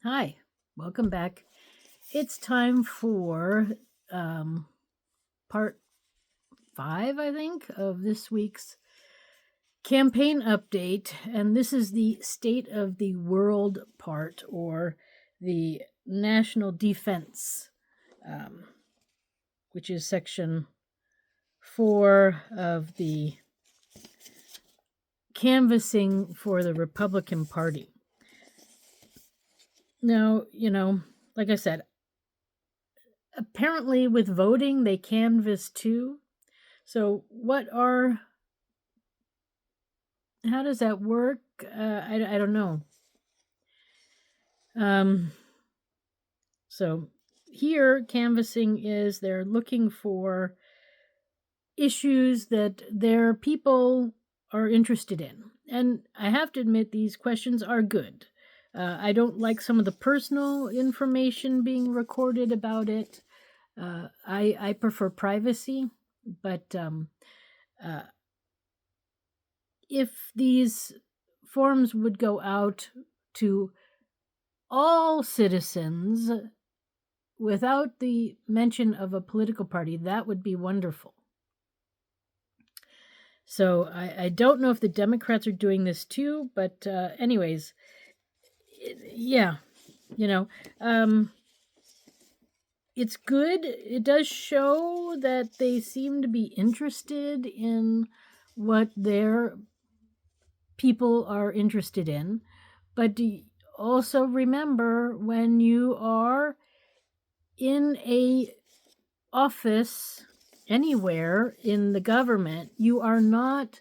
Hi, welcome back. It's time for um, part 5, I think, of this week's campaign update. And this is the State of the World part, or the National Defense, um, which is section 4 of the canvassing for the Republican Party. Now, like I said, apparently with voting, they canvass too. So how does that work? I don't know. So here, canvassing is they're looking for issues that their people are interested in. And I have to admit, these questions are good. I don't like some of the personal information being recorded about it. I prefer privacy, but if these forms would go out to all citizens without the mention of a political party, that would be wonderful. So I don't know if the Democrats are doing this too, but anyways, yeah, it's good. It does show that they seem to be interested in what their people are interested in. But also remember, when you are in a office anywhere in the government, you are not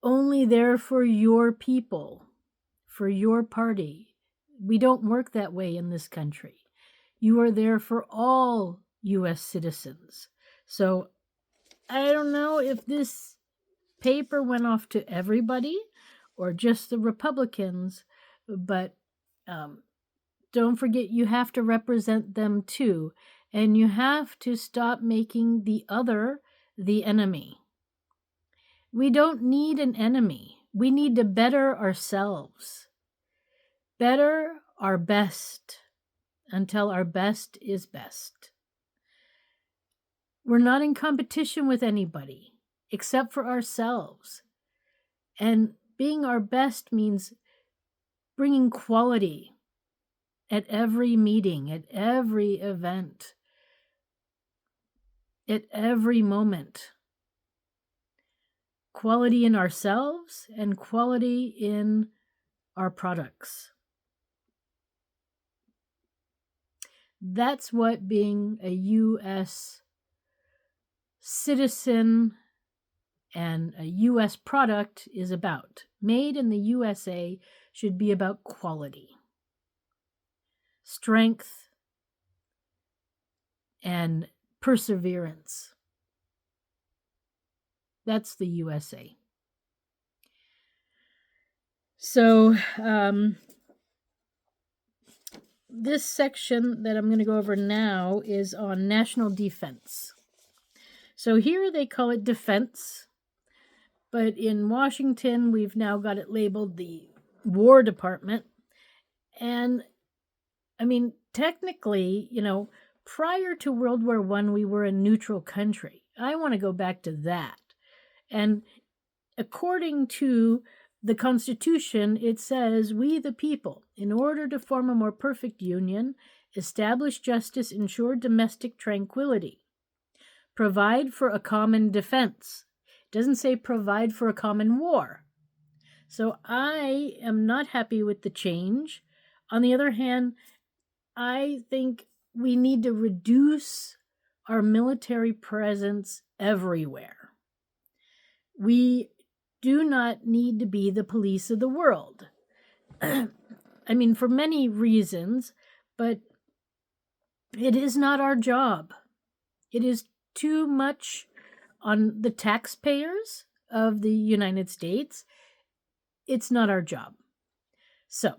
only there for your people, for your party. We don't work that way in this country. You are there for all U.S. citizens. So I don't know if this paper went off to everybody or just the Republicans, but don't forget, you have to represent them too, and you have to stop making the other the enemy. We don't need an enemy. We need to better ourselves. Better our best until our best is best. We're not in competition with anybody except for ourselves. And being our best means bringing quality at every meeting, at every event, at every moment. Quality in ourselves and quality in our products. That's what being a U.S. citizen and a U.S. product is about. Made in the USA should be about quality, strength, and perseverance. That's the USA. So this section that I'm going to go over now is on national defense. So here they call it defense, but in Washington we've now got it labeled the War Department. And I mean, technically, prior to World War I, we were a neutral country. I want to go back to that. And according to the Constitution, it says, "We the people, in order to form a more perfect union, establish justice, ensure domestic tranquility, provide for a common defense." It doesn't say provide for a common war. So I am not happy with the change. On the other hand, I think we need to reduce our military presence everywhere. We do not need to be the police of the world. I mean, for many reasons, but it is not our job. It is too much on the taxpayers of the United States. It's not our job. So,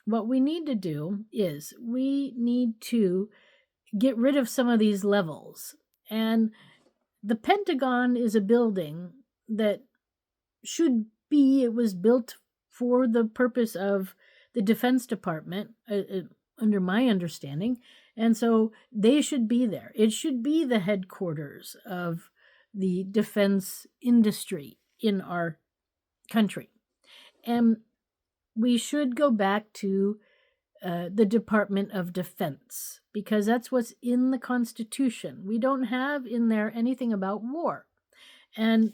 what we need to do is we need to get rid of some of these levels. And the Pentagon is a building that it was built for the purpose of the Defense Department, under my understanding. And so they should be there. It should be the headquarters of the defense industry in our country. And we should go back to the Department of Defense, because that's what's in the Constitution. We don't have in there anything about war. And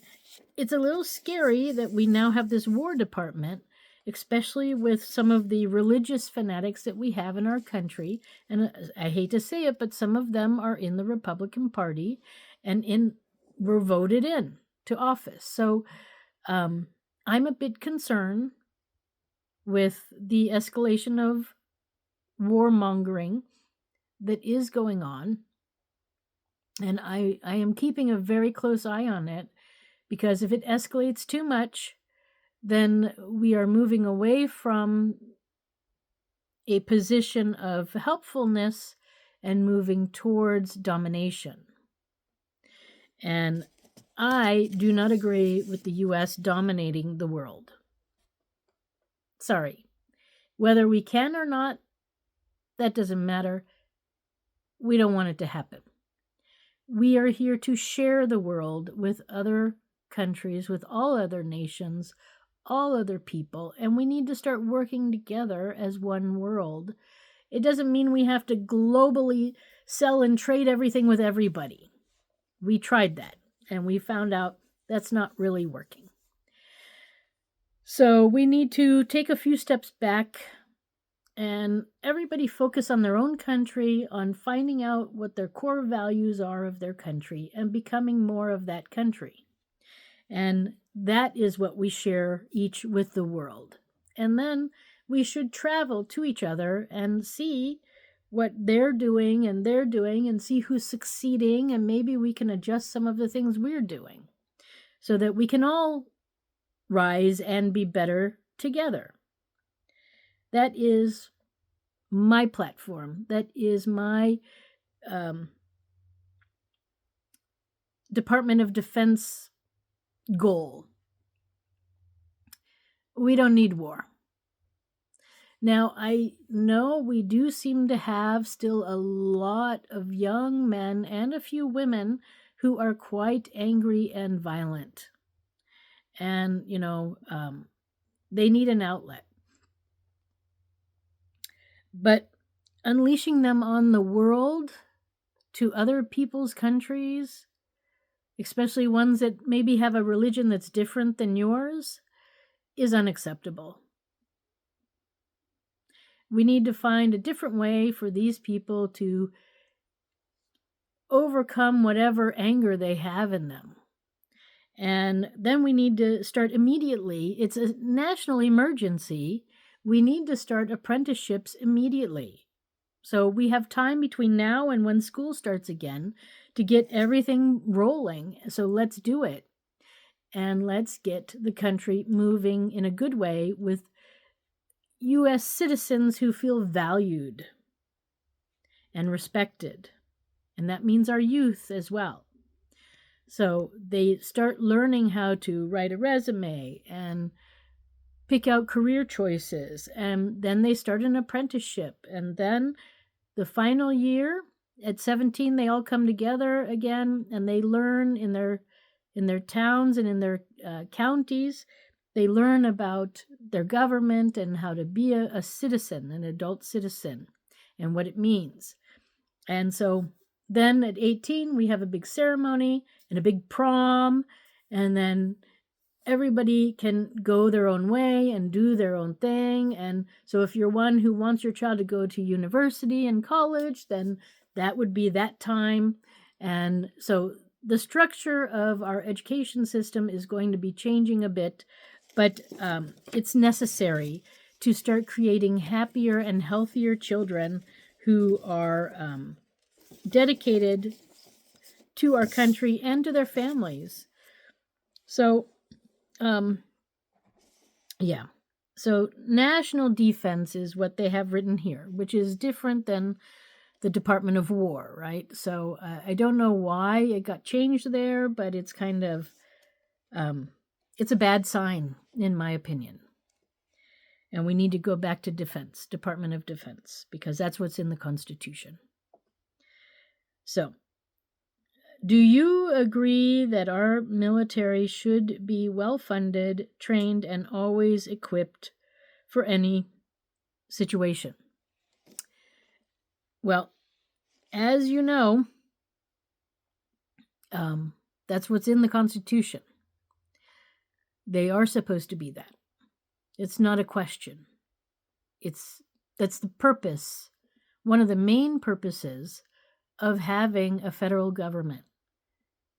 it's a little scary that we now have this War Department, especially with some of the religious fanatics that we have in our country. And I hate to say it, but some of them are in the Republican Party and were voted in to office. So I'm a bit concerned with the escalation of warmongering that is going on. And I am keeping a very close eye on it, because if it escalates too much, then we are moving away from a position of helpfulness and moving towards domination. And I do not agree with the U.S. dominating the world. Sorry. Whether we can or not, that doesn't matter. We don't want it to happen. We are here to share the world with other countries, with all other nations, all other people, and we need to start working together as one world. It doesn't mean we have to globally sell and trade everything with everybody. We tried that, and we found out that's not really working. So we need to take a few steps back and everybody focus on their own country, on finding out what their core values are of their country and becoming more of that country. And that is what we share each with the world. And then we should travel to each other and see what they're doing and see who's succeeding, and maybe we can adjust some of the things we're doing so that we can all rise and be better together. That is my platform. That is my Department of Defense goal. We don't need war. Now, I know we do seem to have still a lot of young men and a few women who are quite angry and violent. And, they need an outlet. But unleashing them on the world to other people's countries, especially ones that maybe have a religion that's different than yours, is unacceptable. We need to find a different way for these people to overcome whatever anger they have in them. And then we need to start immediately. It's a national emergency. We need to start apprenticeships immediately. So we have time between now and when school starts again to get everything rolling. So let's do it. And let's get the country moving in a good way with U.S. citizens who feel valued and respected. And that means our youth as well. So they start learning how to write a resume and pick out career choices. And then they start an apprenticeship. And then the final year, at 17, they all come together again and they learn in their towns and in their counties. They learn about their government and how to be a citizen, an adult citizen, and what it means. And so then at 18, we have a big ceremony and a big prom, and then everybody can go their own way and do their own thing. And so if you're one who wants your child to go to university and college, then that would be that time. And so the structure of our education system is going to be changing a bit, but it's necessary to start creating happier and healthier children who are dedicated to our country and to their families. So, So national defense is what they have written here, which is different than the Department of War, right? So I don't know why it got changed there, but it's kind of, it's a bad sign, in my opinion. And we need to go back to defense, Department of Defense, because that's what's in the Constitution. So, do you agree that our military should be well-funded, trained, and always equipped for any situation? Well, as you know, that's what's in the Constitution. They are supposed to be that. It's not a question. That's the purpose, one of the main purposes of having a federal government,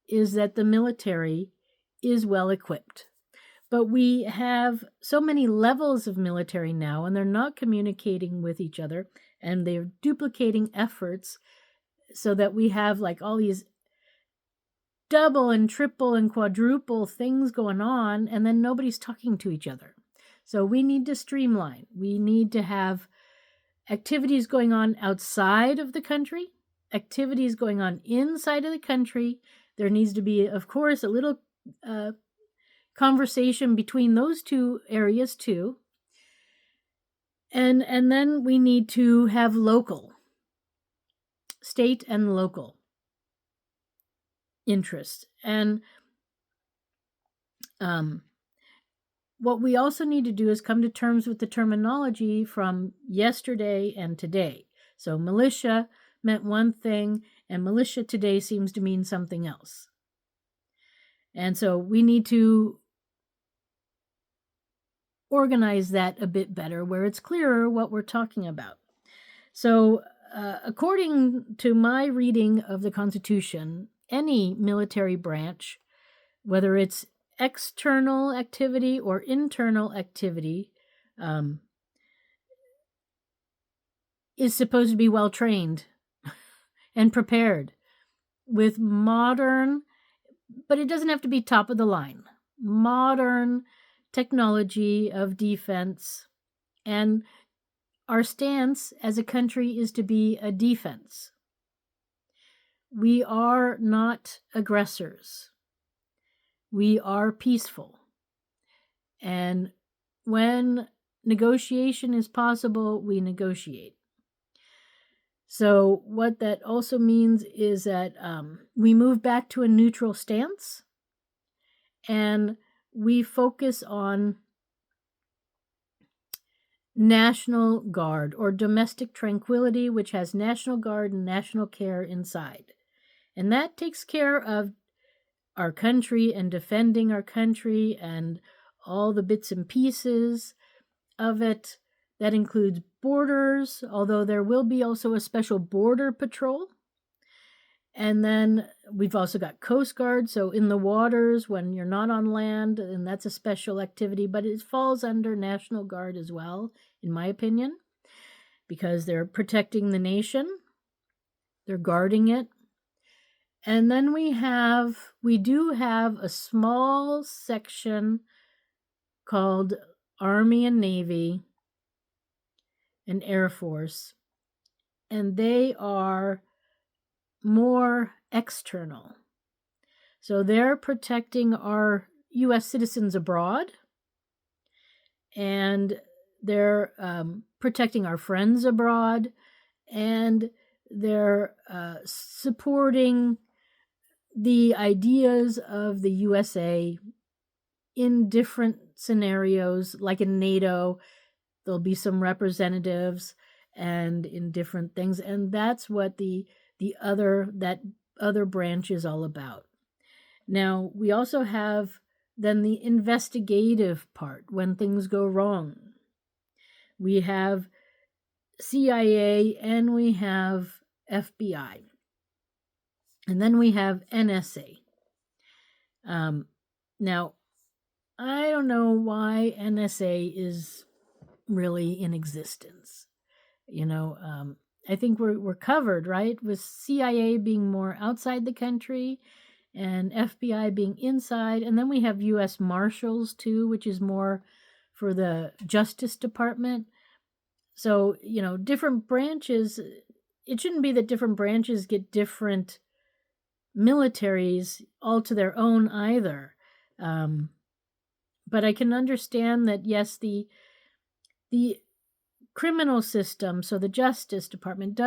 is that the military is well equipped. But we have so many levels of military now, and they're not communicating with each other, and they're duplicating efforts, so that we have like all these double and triple and quadruple things going on, and then nobody's talking to each other. So we need to streamline. We need to have activities going on outside of the country, activities going on inside of the country. There needs to be, of course, a little conversation between those two areas too. And then we need to have local, state and local interests. And what we also need to do is come to terms with the terminology from yesterday and today. So militia meant one thing, and militia today seems to mean something else. And so we need to organize that a bit better, where it's clearer what we're talking about. So according to my reading of the Constitution, any military branch, whether it's external activity or internal activity, is supposed to be well trained and prepared with modern, but it doesn't have to be top of the line, modern technology of defense. And our stance as a country is to be a defense. We are not aggressors. We are peaceful. And when negotiation is possible, we negotiate. So what that also means is that we move back to a neutral stance, and we focus on National Guard or domestic tranquility, which has National Guard and national care inside. And that takes care of our country and defending our country and all the bits and pieces of it. That includes borders, although there will be also a special border patrol. And then we've also got Coast Guard, so in the waters when you're not on land, and that's a special activity, but it falls under National Guard as well, in my opinion, because they're protecting the nation, they're guarding it. And then we do have a small section called Army and Navy and Air Force, and they are more external. So they're protecting our U.S. citizens abroad, and they're protecting our friends abroad, and they're supporting the ideas of the USA in different scenarios, like in NATO. There'll be some representatives and in different things, and that's what that other branch is all about. Now, we also have then the investigative part when things go wrong. We have CIA and we have FBI. And then we have NSA. Now, I don't know why NSA is really in existence. I think we're covered, right? With CIA being more outside the country and FBI being inside. And then we have U.S. Marshals too, which is more for the Justice Department. So, different branches, it shouldn't be that different branches get different militaries all to their own either. But I can understand that, yes, the the criminal system, so the Justice Department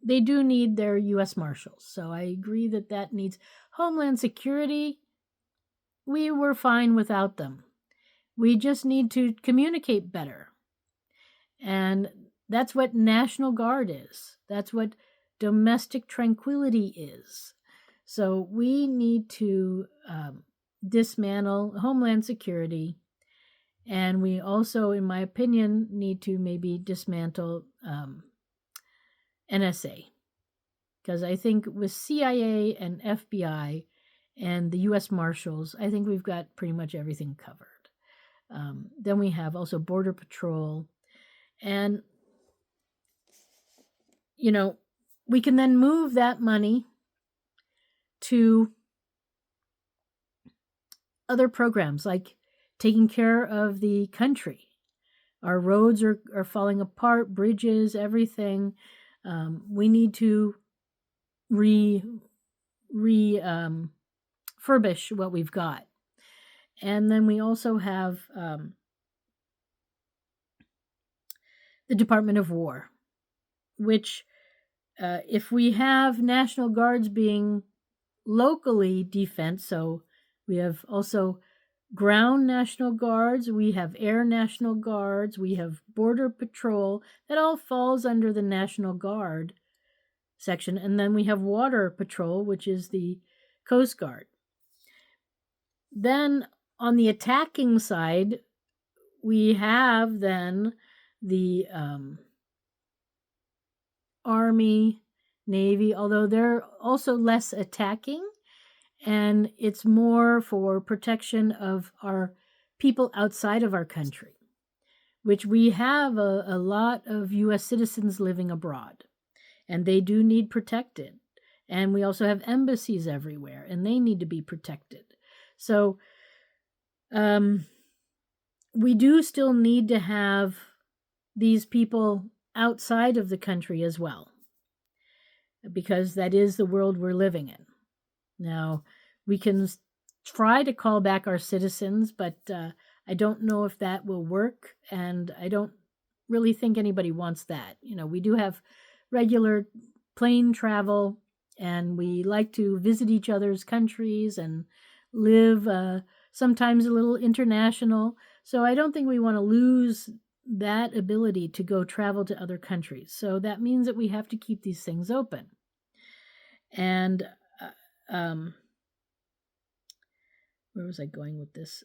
they do need their U.S. Marshals. So I agree that needs Homeland Security. We were fine without them. We just need to communicate better. And that's what National Guard is. That's what domestic tranquility is. So we need to dismantle Homeland Security. And we also, in my opinion, need to maybe dismantle NSA. Because I think with CIA and FBI and the U.S. Marshals, I think we've got pretty much everything covered. Then we have also Border Patrol. And, we can then move that money to other programs like taking care of the country. Our roads are falling apart, bridges, everything. We need to refurbish what we've got. And then we also have the Department of War, which if we have National Guards being locally defense, so we have also ground National Guards, we have air National Guards, we have Border Patrol, that all falls under the National Guard section. And then we have Water Patrol, which is the Coast Guard. Then on the attacking side, we have then the Army, Navy, although they're also less attacking, and it's more for protection of our people outside of our country, which we have a lot of U.S. citizens living abroad, and they do need protected. And we also have embassies everywhere, and they need to be protected. So we do still need to have these people outside of the country as well, because that is the world we're living in. Now, we can try to call back our citizens, but I don't know if that will work, and I don't really think anybody wants that. We do have regular plane travel, and we like to visit each other's countries and live sometimes a little international. So I don't think we want to lose that ability to go travel to other countries. So that means that we have to keep these things open. And where was I going with this?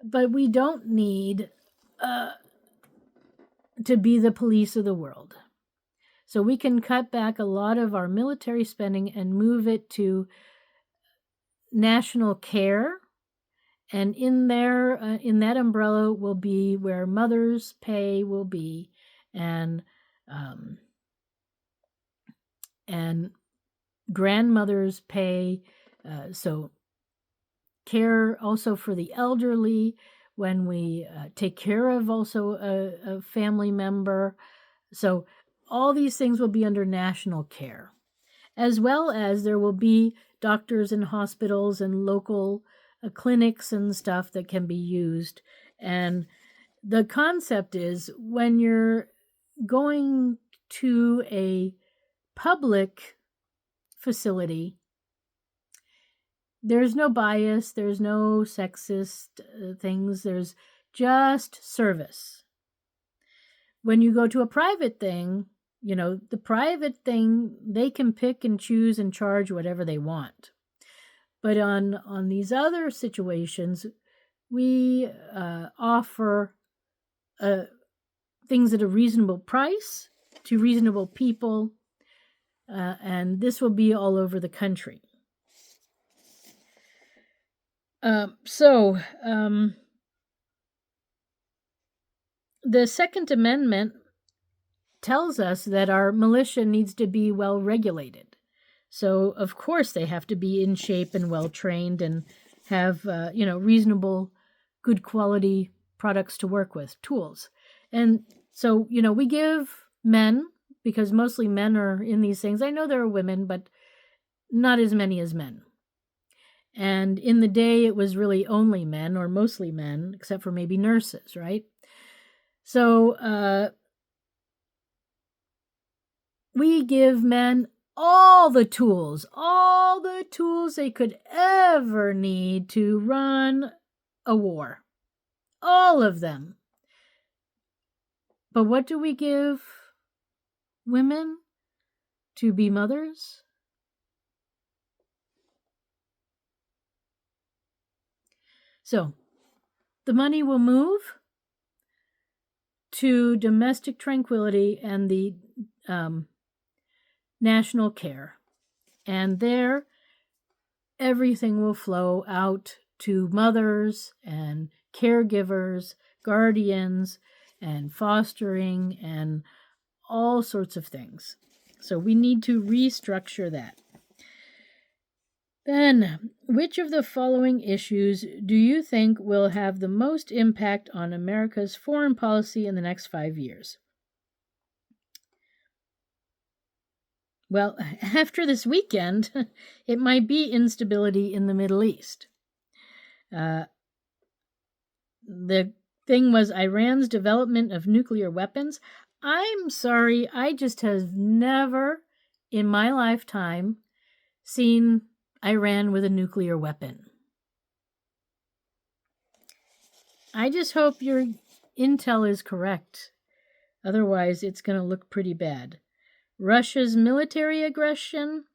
But we don't need to be the police of the world. So we can cut back a lot of our military spending and move it to national care. And in there, in that umbrella will be where mothers' pay will be, and grandmothers' pay. So care also for the elderly when we take care of also a family member. So all these things will be under national care, as well as there will be doctors and hospitals and local clinics and stuff that can be used. And the concept is when you're going to a public facility, there's no bias, there's no sexist things, there's just service. When you go to a private thing, the private thing, they can pick and choose and charge whatever they want. But on these other situations, we offer things at a reasonable price to reasonable people, and this will be all over the country. The Second Amendment tells us that our militia needs to be well regulated. So, of course, they have to be in shape and well trained and have, reasonable, good quality products to work with, tools. And so, we give men, because mostly men are in these things. I know there are women, but not as many as men. And in the day, it was really only men, or mostly men, except for maybe nurses, right? So we give men all the tools they could ever need to run a war. All of them. But what do we give women? To be mothers? So, the money will move to domestic tranquility and the national care. And there, everything will flow out to mothers and caregivers, guardians, and fostering, and all sorts of things. So we need to restructure that. Then, which of the following issues do you think will have the most impact on America's foreign policy in the next 5 years? Well, after this weekend, it might be instability in the Middle East. The thing was Iran's development of nuclear weapons. I'm sorry, I just have never in my lifetime seen Iran with a nuclear weapon. I just hope your intel is correct. Otherwise, it's going to look pretty bad. Russia's military aggression.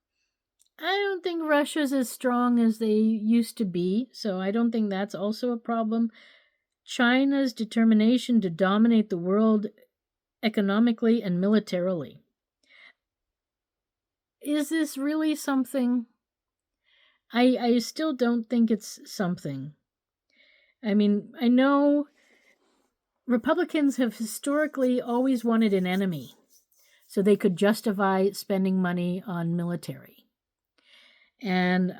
I don't think Russia's as strong as they used to be, so I don't think that's also a problem. China's determination to dominate the world economically and militarily. Is this really something? I still don't think it's something. I mean, I know Republicans have historically always wanted an enemy so they could justify spending money on military. And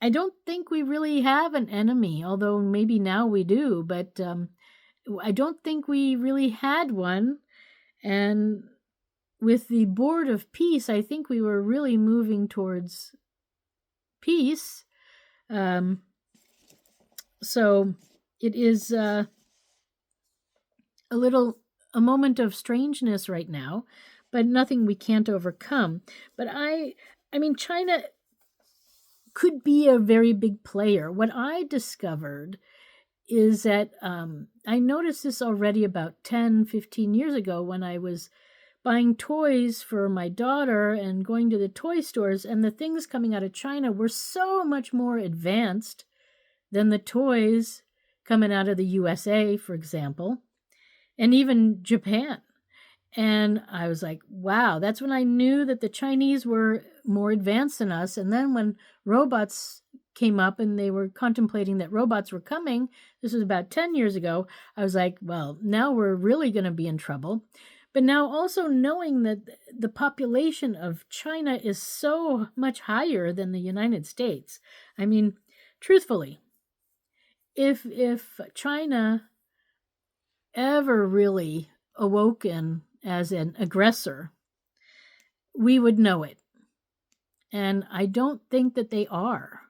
I don't think we really have an enemy, although maybe now we do, but I don't think we really had one. And with the Board of Peace, I think we were really moving towards peace. So it is a moment of strangeness right now, but nothing we can't overcome. But I mean, China could be a very big player. What I discovered is that I noticed this already about 10, 15 years ago when I was buying toys for my daughter and going to the toy stores, and the things coming out of China were so much more advanced than the toys coming out of the USA, for example, and even Japan. And I was like, wow, that's when I knew that the Chinese were more advanced than us. And then when robots came up and they were contemplating that robots were coming, this was about 10 years ago, I was like, well, now we're really going to be in trouble. But now also knowing that the population of China is so much higher than the United States. I mean, truthfully, if China ever really awoken as an aggressor, we would know it. And I don't think that they are.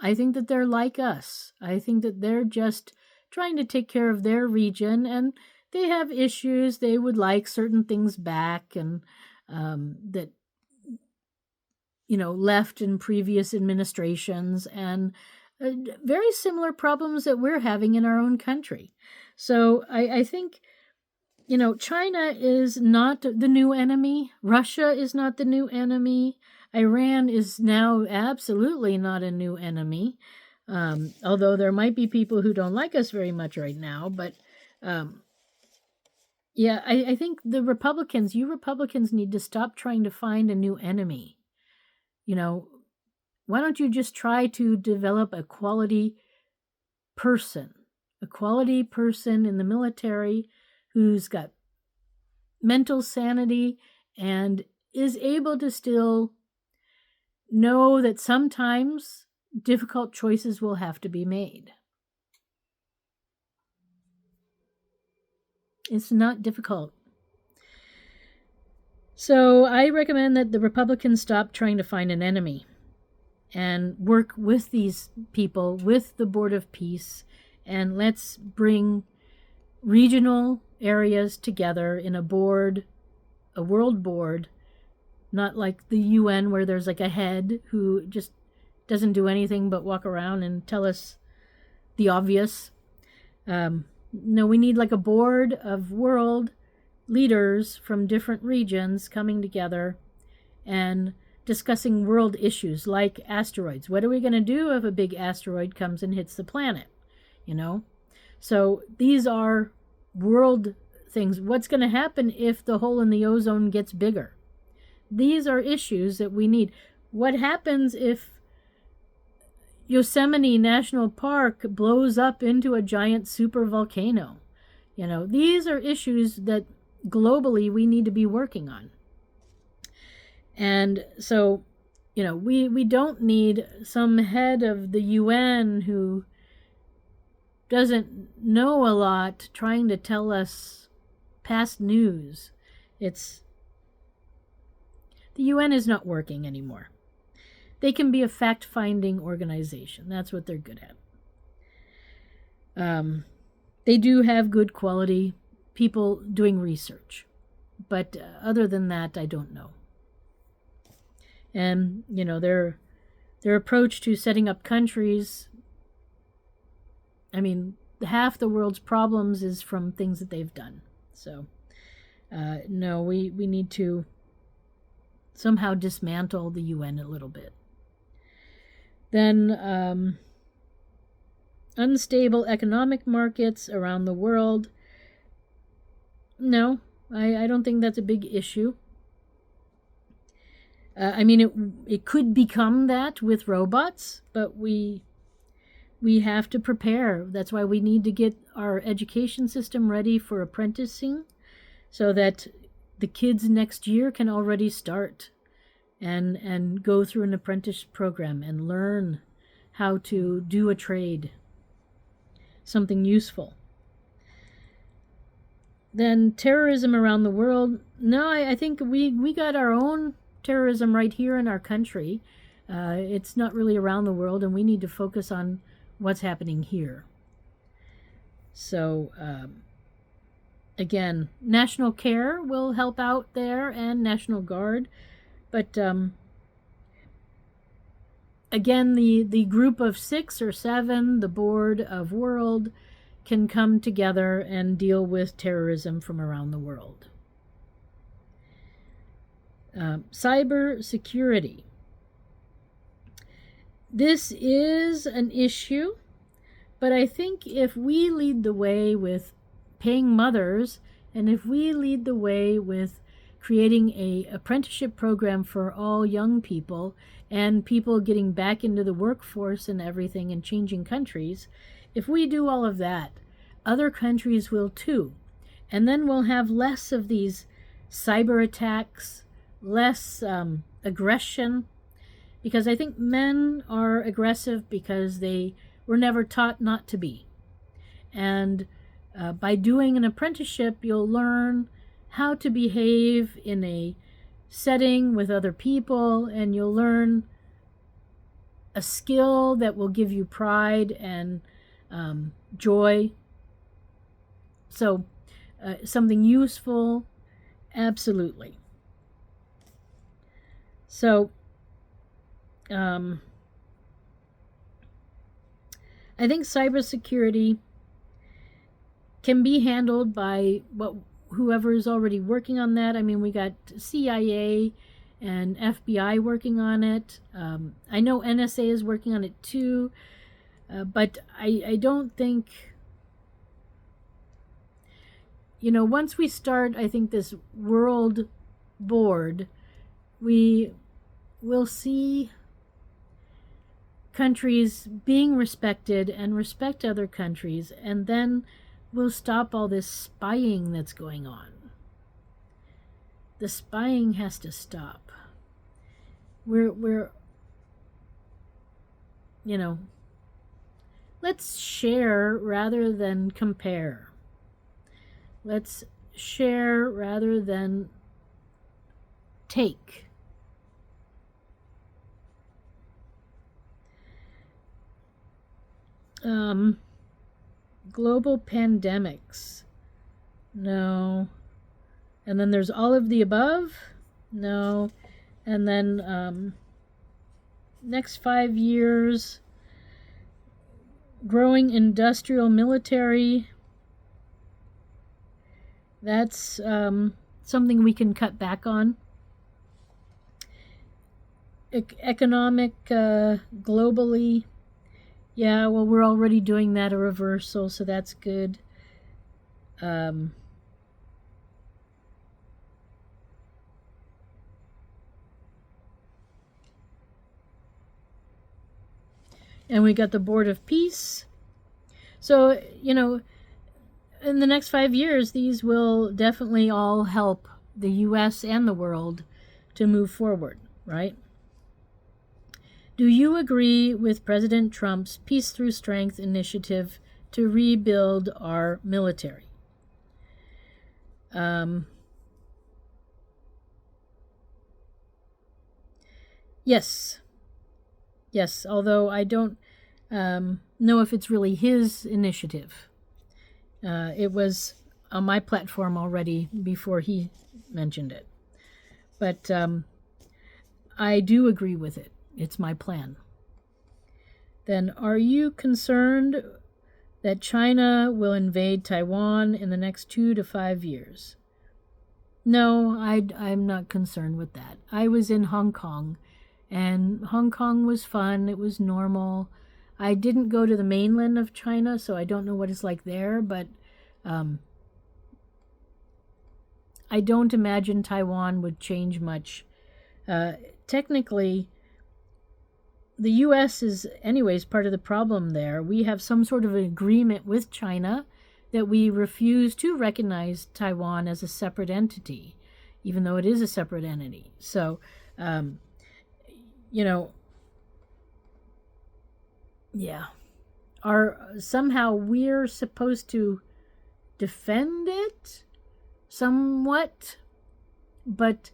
I think that they're like us. I think that they're just trying to take care of their region, and they have issues. They would like certain things back, and that, left in previous administrations, and very similar problems that we're having in our own country. So I think, China is not the new enemy. Russia is not the new enemy. Iran is now absolutely not a new enemy. Although there might be people who don't like us very much right now. But I think you Republicans need to stop trying to find a new enemy. Why don't you just try to develop a quality person in the military who's got mental sanity and is able to still know that sometimes difficult choices will have to be made. It's not difficult. So I recommend that the Republicans stop trying to find an enemy and work with these people, with the Board of Peace, and let's bring regional areas together in a board, a world board, not like the UN where there's like a head who just doesn't do anything but walk around and tell us the obvious. No, we need like a board of world leaders from different regions coming together and discussing world issues like asteroids. What are we going to do if a big asteroid comes and hits the planet? You know? So these are world things. What's going to happen if the hole in the ozone gets bigger? These are issues that we need. What happens if Yosemite National Park blows up into a giant super volcano? You know, these are issues that globally we need to be working on. And so, you know, we don't need some head of the UN who doesn't know a lot trying to tell us past news. The UN is not working anymore. They can be a fact-finding organization. That's what they're good at. They do have good quality people doing research. But other than that, I don't know. And, you know, their approach to setting up countries, I mean, half the world's problems is from things that they've done. So, no, we need to somehow dismantle the UN a little bit. Then, unstable economic markets around the world. No, I don't think that's a big issue. I mean, it could become that with robots, but we have to prepare. That's why we need to get our education system ready for apprenticing so that the kids next year can already start and go through an apprentice program and learn how to do a trade, something useful. Then terrorism around the world. No, I think we got our own terrorism right here in our country. It's not really around the world, and we need to focus on what's happening here. So, again, National Care will help out there and National Guard. But, again, the group of 6 or 7, the Board of World, can come together and deal with terrorism from around the world. Cyber security. This is an issue, but I think if we lead the way with paying mothers, and if we lead the way with creating an apprenticeship program for all young people and people getting back into the workforce and everything and changing countries, if we do all of that, other countries will too. And then we'll have less of these cyber attacks, less aggression, because I think men are aggressive because they were never taught not to be. And by doing an apprenticeship, you'll learn how to behave in a setting with other people, and you'll learn a skill that will give you pride and joy. So something useful, absolutely. So, I think cybersecurity can be handled by whoever is already working on that. I mean, we got CIA and FBI working on it. I know NSA is working on it too, but I don't think, you know, once we start, I think, this world board, we will see countries being respected and respect other countries, and then we'll stop all this spying that's going on. The spying has to stop. We're you know, let's share rather than compare. Let's share rather than take. Global pandemics. No. And then there's all of the above. No. And then next 5 years, growing industrial military. That's something we can cut back on. Economic globally. Yeah, well, we're already doing that, a reversal, so that's good. And we got the Board of Peace. So, in the next 5 years, these will definitely all help the U.S. and the world to move forward, right? Do you agree with President Trump's Peace Through Strength initiative to rebuild our military? Yes. Yes, although I don't know if it's really his initiative. It was on my platform already before he mentioned it. But I do agree with it. It's my plan. Then, are you concerned that China will invade Taiwan in the next 2 to 5 years? No, I'm not concerned with that. I was in Hong Kong, and Hong Kong was fun. It was normal. I didn't go to the mainland of China, so I don't know what it's like there, but I don't imagine Taiwan would change much. Technically, the U.S. is anyways part of the problem there. We have some sort of an agreement with China that we refuse to recognize Taiwan as a separate entity, even though it is a separate entity. So, yeah. Somehow we're supposed to defend it somewhat, but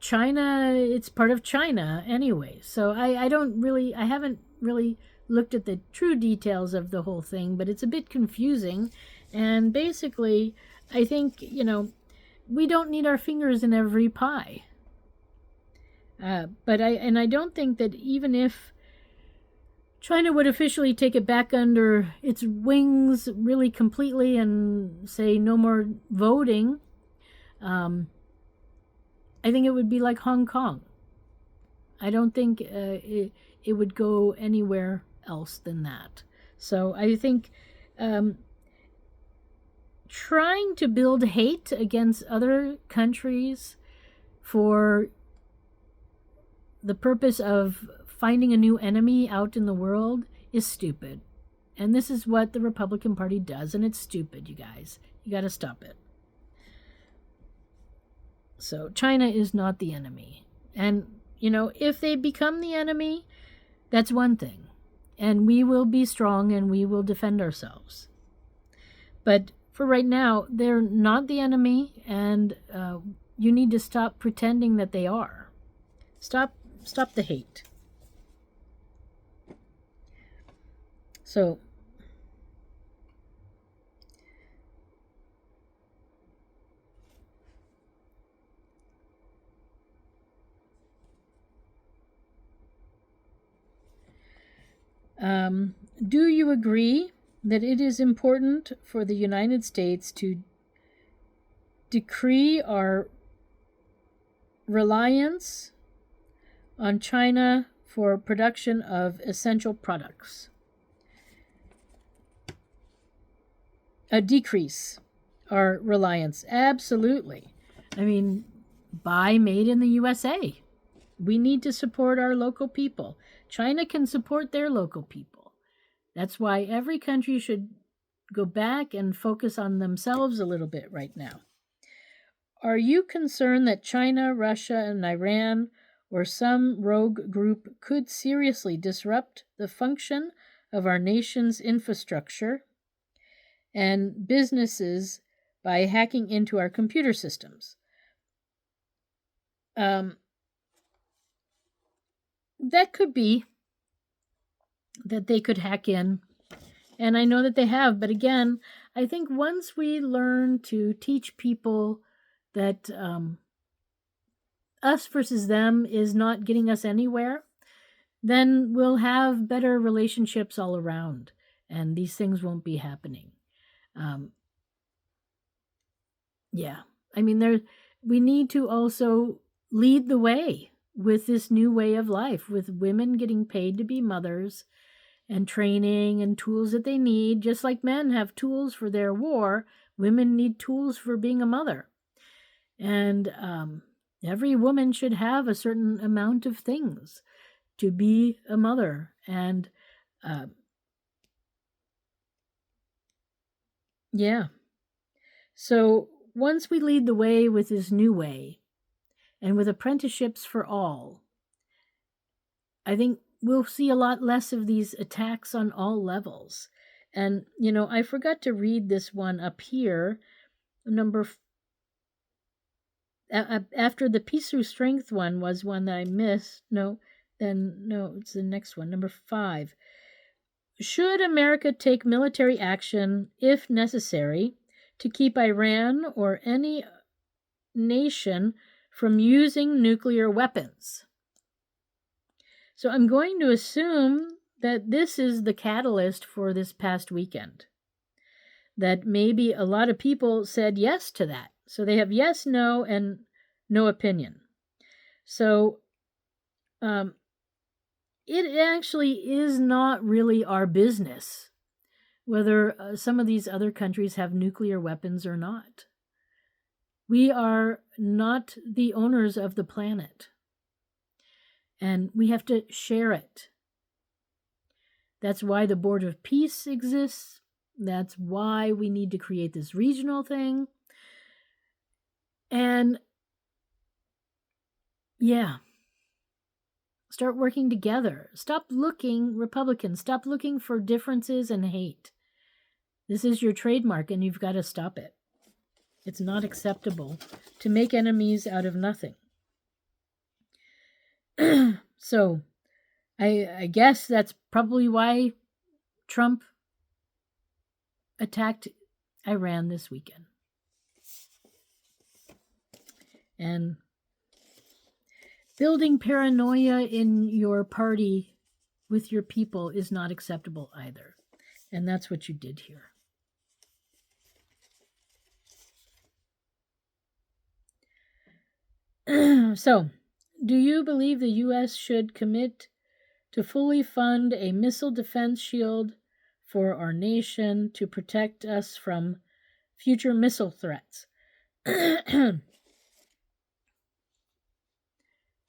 China, it's part of China anyway. So I haven't really looked at the true details of the whole thing, but it's a bit confusing. And basically, I think, we don't need our fingers in every pie. But I don't think that even if China would officially take it back under its wings really completely and say no more voting, I think it would be like Hong Kong. I don't think it would go anywhere else than that. So I think trying to build hate against other countries for the purpose of finding a new enemy out in the world is stupid. And this is what the Republican Party does, and it's stupid, you guys. You got to stop it. So China is not the enemy. And, if they become the enemy, that's one thing. And we will be strong and we will defend ourselves. But for right now, they're not the enemy, and you need to stop pretending that they are. Stop the hate. So, do you agree that it is important for the United States to decree our reliance on China for production of essential products? Decrease our reliance. Absolutely. I mean, buy made in the USA. We need to support our local people. China can support their local people. That's why every country should go back and focus on themselves a little bit right now. Are you concerned that China, Russia, and Iran or some rogue group could seriously disrupt the function of our nation's infrastructure and businesses by hacking into our computer systems? That could be that they could hack in And I know that they have, but again, I think once we learn to teach people that us versus them is not getting us anywhere, then we'll have better relationships all around, and these things won't be happening. Yeah, I mean, we need to also lead the way with this new way of life, with women getting paid to be mothers and training and tools that they need. Just like men have tools for their war, women need tools for being a mother. And every woman should have a certain amount of things to be a mother. And yeah. So once we lead the way with this new way and with apprenticeships for all, I think we'll see a lot less of these attacks on all levels. And, I forgot to read this one up here. After the Peace Through Strength one was one that I missed. No, it's the next one, number 5. Should America take military action, if necessary, to keep Iran or any nation from using nuclear weapons? So I'm going to assume that this is the catalyst for this past weekend. That maybe a lot of people said yes to that. So they have yes, no, and no opinion. So it actually is not really our business whether some of these other countries have nuclear weapons or not. We are not the owners of the planet, and we have to share it. That's why the Board of Peace exists. That's why we need to create this regional thing. And yeah, start working together. Stop looking, Republicans, stop looking for differences and hate. This is your trademark, and you've got to stop it. It's not acceptable to make enemies out of nothing. So, I guess that's probably why Trump attacked Iran this weekend. And building paranoia in your party with your people is not acceptable either. And that's what you did here. So, do you believe the U.S. should commit to fully fund a missile defense shield for our nation to protect us from future missile threats?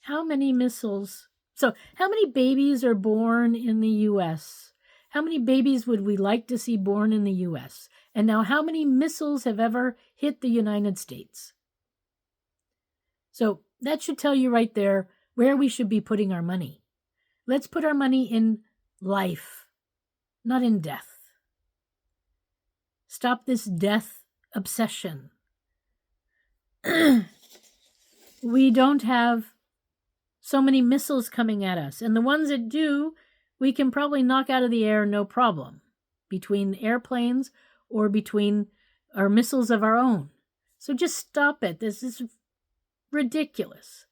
How many missiles? So, how many babies are born in the U.S.? How many babies would we like to see born in the U.S.? And now, how many missiles have ever hit the United States? So, that should tell you right there where we should be putting our money. Let's put our money in life, not in death. Stop this death obsession. We don't have so many missiles coming at us, and the ones that do, we can probably knock out of the air no problem, between airplanes or between our missiles of our own. So just stop it. This is ridiculous.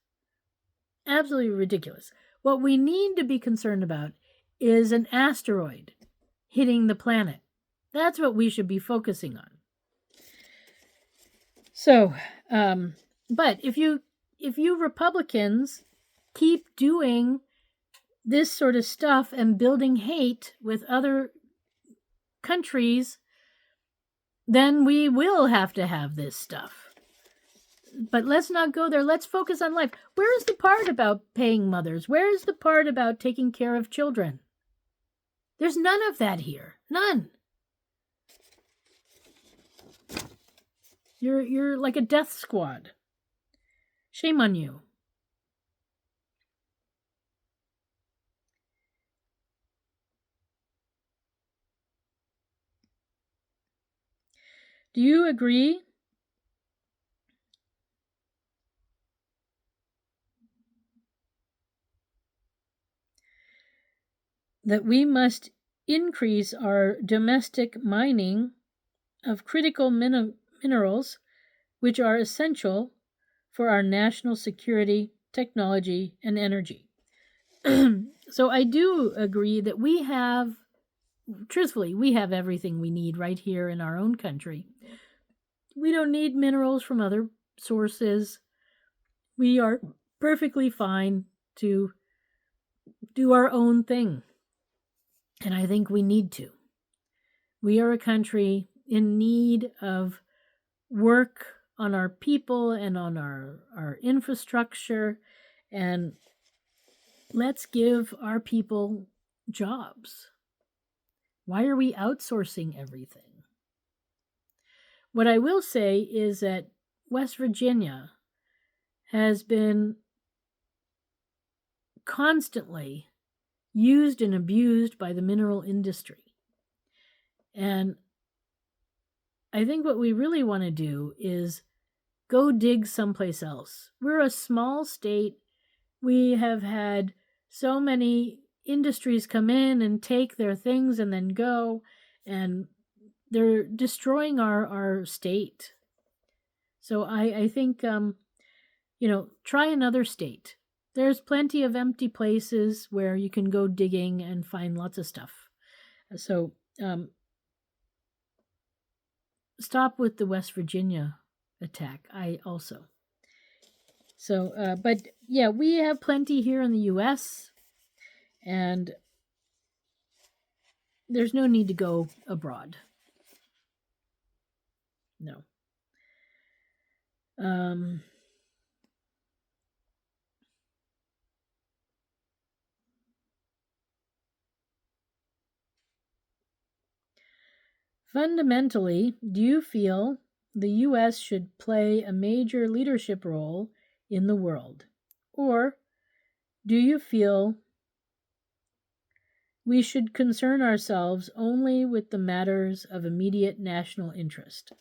Absolutely ridiculous. What we need to be concerned about is an asteroid hitting the planet. That's what we should be focusing on. So, but if you Republicans keep doing this sort of stuff and building hate with other countries, then we will have to have this stuff. But let's not go there. Let's focus on life. Where's the part about paying mothers? Where's the part about taking care of children? There's none of that here. None. You're like a death squad. Shame on you. Do you agree that we must increase our domestic mining of critical minerals which are essential for our national security, technology, and energy. So I do agree that we have, truthfully, we have everything we need right here in our own country. We don't need minerals from other sources. We are perfectly fine to do our own thing. And I think we need to. We are a country in need of work on our people and on our infrastructure. And let's give our people jobs. Why are we outsourcing everything? What I will say is that West Virginia has been constantly used and abused by the mineral industry. And I think what we really want to do is go dig someplace else. We're a small state. We have had so many industries come in and take their things and then go, and they're destroying our state. So I think, try another state. There's plenty of empty places where you can go digging and find lots of stuff. So stop with the West Virginia attack. I also. So, but yeah, we have plenty here in the U.S., and there's no need to go abroad. No. Fundamentally, do you feel the U.S. should play a major leadership role in the world? Or do you feel we should concern ourselves only with the matters of immediate national interest?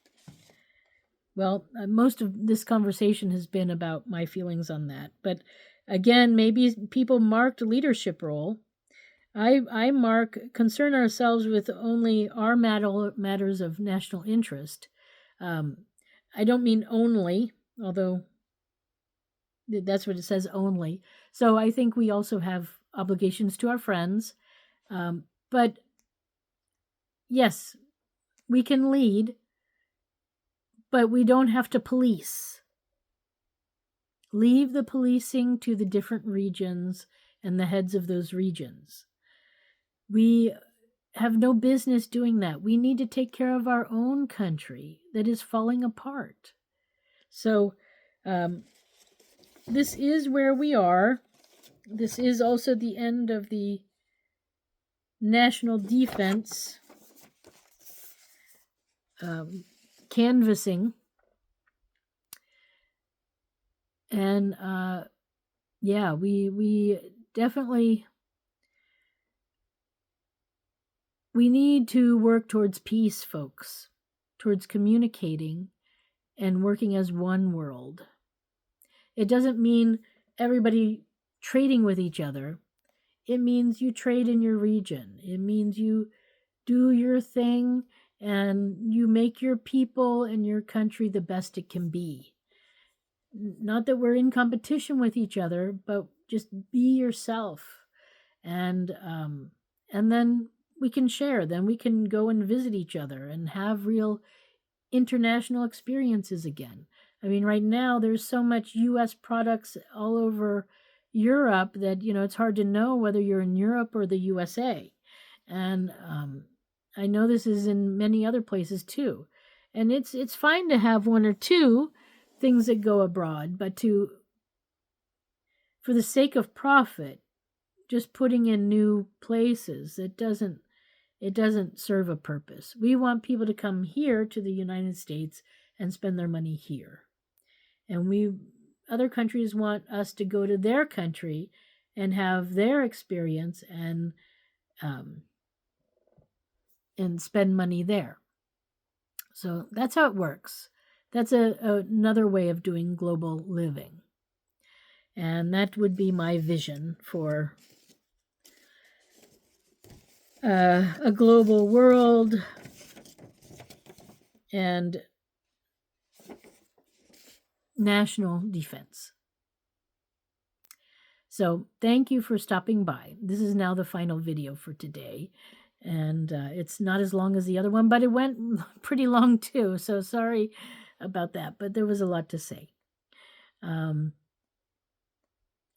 Well, most of this conversation has been about my feelings on that. But again, maybe people marked a leadership role. I mark concern ourselves with only our matters of national interest. I don't mean only, although that's what it says, only. So I think we also have obligations to our friends. But yes, we can lead, but we don't have to police. Leave the policing to the different regions and the heads of those regions. We have no business doing that. We need to take care of our own country that is falling apart. So this is where we are. This is also the end of the national defense canvassing. And yeah, we definitely, we need to work towards peace, folks, towards communicating and working as one world. It doesn't mean everybody trading with each other. It means you trade in your region. It means you do your thing and you make your people and your country the best it can be. Not that we're in competition with each other, but just be yourself. And then we can share. Then we can go and visit each other and have real international experiences again. I mean, right now there's so much U.S. products all over Europe that, it's hard to know whether you're in Europe or the USA. And I know this is in many other places too. And it's fine to have one or two things that go abroad, but for the sake of profit, just putting in new places, it doesn't serve a purpose. We want people to come here to the United States and spend their money here. And other countries want us to go to their country and have their experience and spend money there. So that's how it works. That's another way of doing global living. And that would be my vision for a global world, and national defense. So thank you for stopping by. This is now the final video for today. And it's not as long as the other one, but it went pretty long too. So sorry about that, but there was a lot to say. I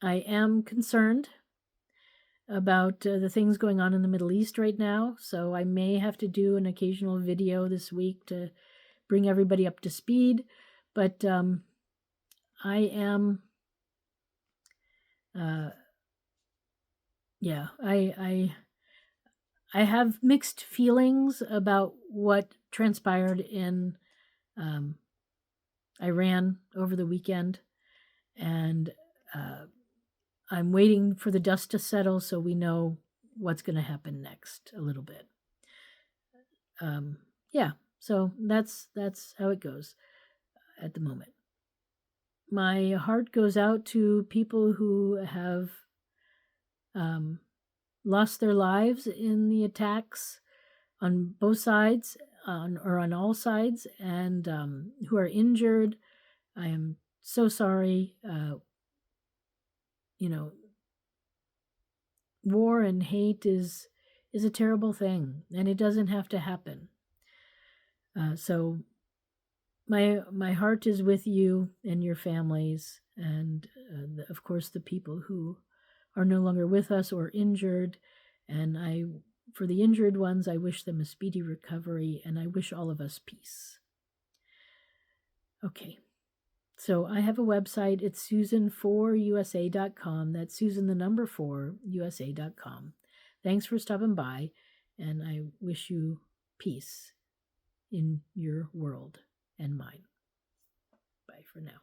am concerned about the things going on in the Middle East right now. So I may have to do an occasional video this week to bring everybody up to speed. But I am, yeah, I have mixed feelings about what transpired in Iran over the weekend, and I'm waiting for the dust to settle so we know what's going to happen next a little bit. Yeah, so that's how it goes at the moment. My heart goes out to people who have lost their lives in the attacks on both sides, or on all sides, and who are injured. I am so sorry. War and hate is a terrible thing, and it doesn't have to happen. So my heart is with you and your families, and of course the people who are no longer with us or injured. And for the injured ones, I wish them a speedy recovery, and I wish all of us peace. Okay. So I have a website. It's Susan4USA.com. That's Susan the number 4USA.com. Thanks for stopping by, and I wish you peace in your world and mine. Bye for now.